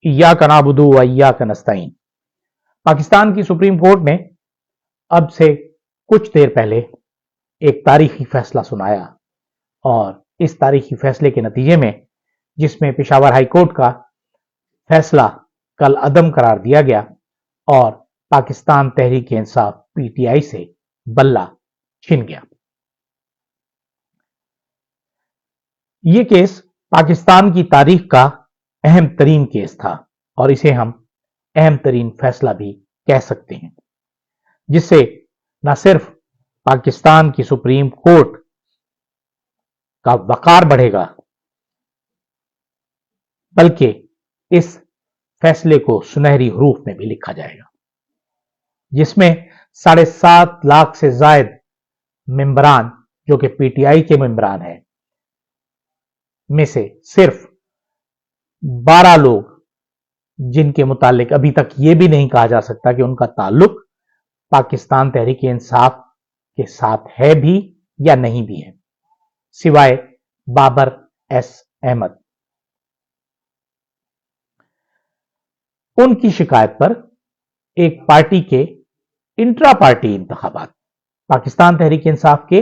ایاک نعبد و ایاک نستعین۔ پاکستان کی سپریم کورٹ نے اب سے کچھ دیر پہلے ایک تاریخی فیصلہ سنایا، اور اس تاریخی فیصلے کے نتیجے میں، جس میں پشاور ہائی کورٹ کا فیصلہ کل عدم قرار دیا گیا اور Pakistan Tehreek Insaf P T I سے بلہ چھن گیا۔ یہ کیس پاکستان کی تاریخ کا اہم ترین کیس تھا، اور اسے ہم اہم ترین فیصلہ بھی کہہ سکتے ہیں، جس سے نہ صرف پاکستان کی سپریم کورٹ کا وقار بڑھے گا، بلکہ اس فیصلے کو سنہری حروف میں بھی لکھا جائے گا، جس میں 7.5 لاکھ سے زائد ممبران جو کہ پی ٹی آئی کے ممبران ہیں میں سے صرف 12 لوگ، جن کے متعلق ابھی تک یہ بھی نہیں کہا جا سکتا کہ ان کا تعلق پاکستان تحریک انصاف کے ساتھ ہے بھی یا نہیں بھی ہے، سوائے بابر ایس احمد، ان کی شکایت پر ایک پارٹی کے انٹرا پارٹی انتخابات، پاکستان تحریک انصاف کے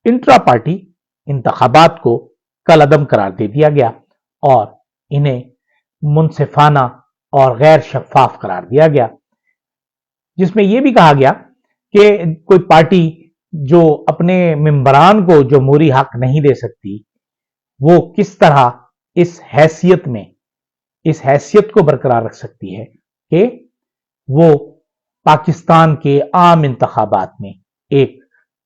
انٹرا پارٹی انتخابات کو کل عدم قرار دے دیا گیا اور انہیں منصفانہ اور غیر شفاف قرار دیا گیا، جس میں یہ بھی کہا گیا کہ کوئی پارٹی جو اپنے ممبران کو جمہوری حق نہیں دے سکتی، وہ کس طرح اس حیثیت کو برقرار رکھ سکتی ہے کہ وہ پاکستان کے عام انتخابات میں ایک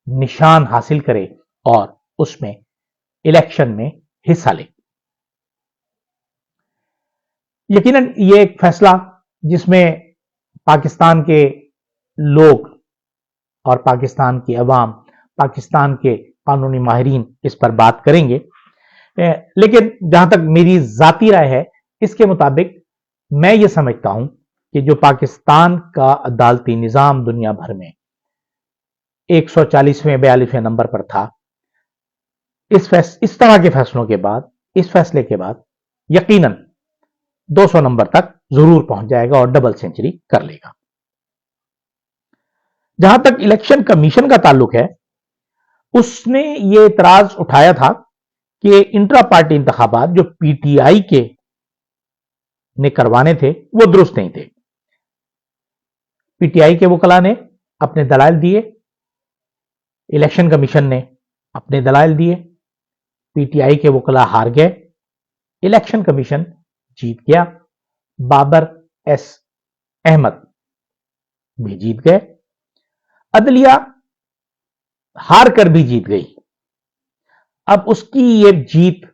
نشان حاصل کرے اور اس میں الیکشن میں حصہ لے۔ یقیناً یہ ایک فیصلہ جس میں پاکستان کے لوگ اور پاکستان کی عوام، پاکستان کے قانونی ماہرین اس پر بات کریں گے، لیکن جہاں تک میری ذاتی رائے ہے، اس کے مطابق میں یہ سمجھتا ہوں کہ جو پاکستان کا عدالتی نظام دنیا بھر میں 140ویں 42ویں نمبر پر تھا، اس طرح کے فیصلوں کے بعد، اس فیصلے کے بعد یقیناً 200 نمبر تک ضرور پہنچ جائے گا اور ڈبل سینچری کر لے گا۔ جہاں تک الیکشن کمیشن کا تعلق ہے، اس نے یہ اعتراض اٹھایا تھا کہ انٹرا پارٹی انتخابات جو پی ٹی آئی کے نے کروانے تھے وہ درست نہیں تھے۔ پی ٹی آئی کے وکلاء نے اپنے دلائل دیے، الیکشن کمیشن نے اپنے دلائل دیے، پی ٹی آئی کے وکلاء ہار گئے، الیکشن کمیشن جیت گیا، بابر ایس احمد بھی جیت گئے، عدلیہ ہار کر بھی جیت گئی۔ اب اس کی یہ جیت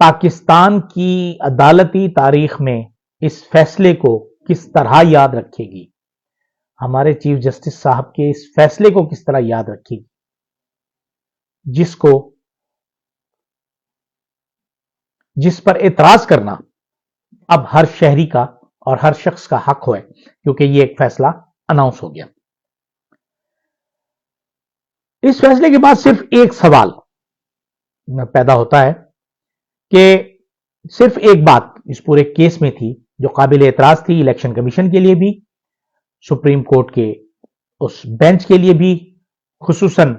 پاکستان کی عدالتی تاریخ میں اس فیصلے کو کس طرح یاد رکھے گی، ہمارے چیف جسٹس صاحب کے اس فیصلے کو کس طرح یاد رکھے گی، جس پر اعتراض کرنا اب ہر شہری کا اور ہر شخص کا حق ہے، کیونکہ یہ ایک فیصلہ اناؤنس ہو گیا۔ اس فیصلے کے بعد صرف ایک سوال پیدا ہوتا ہے کہ صرف ایک بات اس پورے کیس میں تھی جو قابل اعتراض تھی، الیکشن کمیشن کے لیے بھی، سپریم کورٹ کے اس بینچ کے لیے بھی، خصوصاً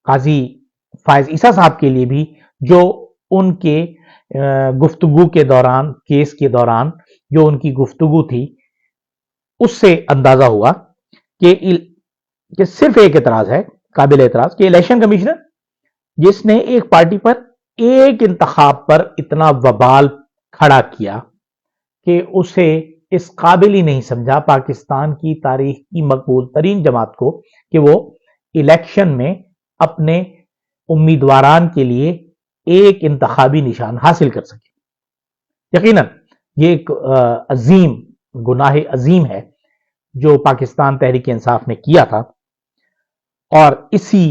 قاضی فائز عیسیٰ صاحب کے لیے بھی، جو ان کے گفتگو کے دوران، کیس کے دوران جو ان کی گفتگو تھی، اس سے اندازہ ہوا کہ صرف ایک اعتراض ہے، قابل اعتراض، کہ الیکشن کمیشنر جس نے ایک پارٹی پر ایک انتخاب پر اتنا وبال کھڑا کیا کہ اسے اس قابل ہی نہیں سمجھا پاکستان کی تاریخ کی مقبول ترین جماعت کو کہ وہ الیکشن میں اپنے امیدواران کے لیے ایک انتخابی نشان حاصل کر سکے۔ یقیناً یہ ایک عظیم گناہ عظیم ہے جو پاکستان تحریک انصاف نے کیا تھا، اور اسی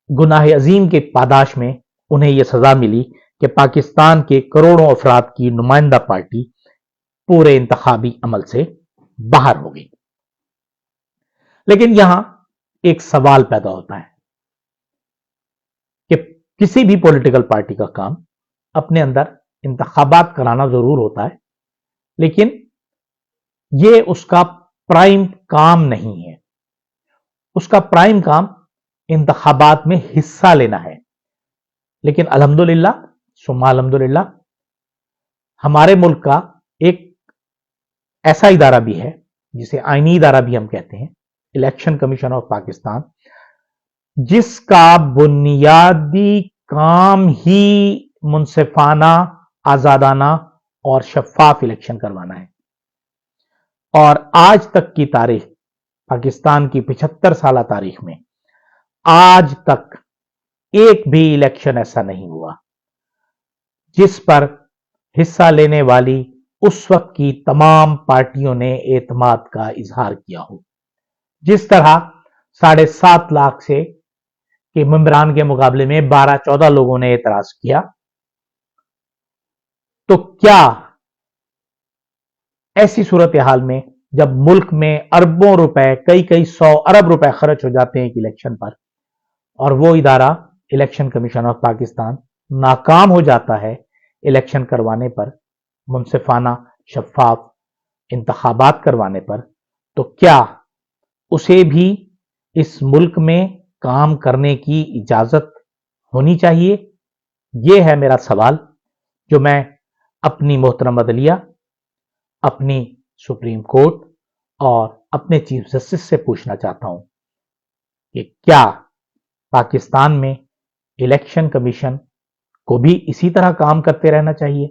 گناہ عظیم کے پاداش میں انہیں یہ سزا ملی کہ پاکستان کے کروڑوں افراد کی نمائندہ پارٹی پورے انتخابی عمل سے باہر ہو گئی۔ لیکن یہاں ایک سوال پیدا ہوتا ہے کہ کسی بھی پولیٹیکل پارٹی کا کام اپنے اندر انتخابات کرانا ضرور ہوتا ہے، لیکن یہ اس کا پرائم کام نہیں ہے۔ اس کا پرائم کام انتخابات میں حصہ لینا ہے۔ لیکن الحمدللہ ثم الحمدللہ ہمارے ملک کا ایک ایسا ادارہ بھی ہے جسے آئینی ادارہ بھی ہم کہتے ہیں، الیکشن کمیشن آف پاکستان، جس کا بنیادی کام ہی منصفانہ، آزادانہ اور شفاف الیکشن کروانا ہے۔ اور آج تک کی تاریخ، پاکستان کی 75 سالہ تاریخ میں آج تک ایک بھی الیکشن ایسا نہیں ہوا جس پر حصہ لینے والی اس وقت کی تمام پارٹیوں نے اعتماد کا اظہار کیا ہو۔ جس طرح 7.5 لاکھ سے کے ممبران کے مقابلے میں 12-14 لوگوں نے اعتراض کیا، تو کیا ایسی صورتحال میں جب ملک میں اربوں روپے، کئی 100 ارب روپے خرچ ہو جاتے ہیں ایک الیکشن پر، اور وہ ادارہ الیکشن کمیشن آف پاکستان ناکام ہو جاتا ہے الیکشن کروانے پر، منصفانہ شفاف انتخابات کروانے پر، تو کیا اسے بھی اس ملک میں کام کرنے کی اجازت ہونی چاہیے؟ یہ ہے میرا سوال جو میں اپنی محترم عدلیہ، اپنی سپریم کورٹ اور اپنے چیف جسٹس سے پوچھنا چاہتا ہوں کہ کیا پاکستان میں الیکشن کمیشن کو بھی اسی طرح کام کرتے رہنا چاہیے؟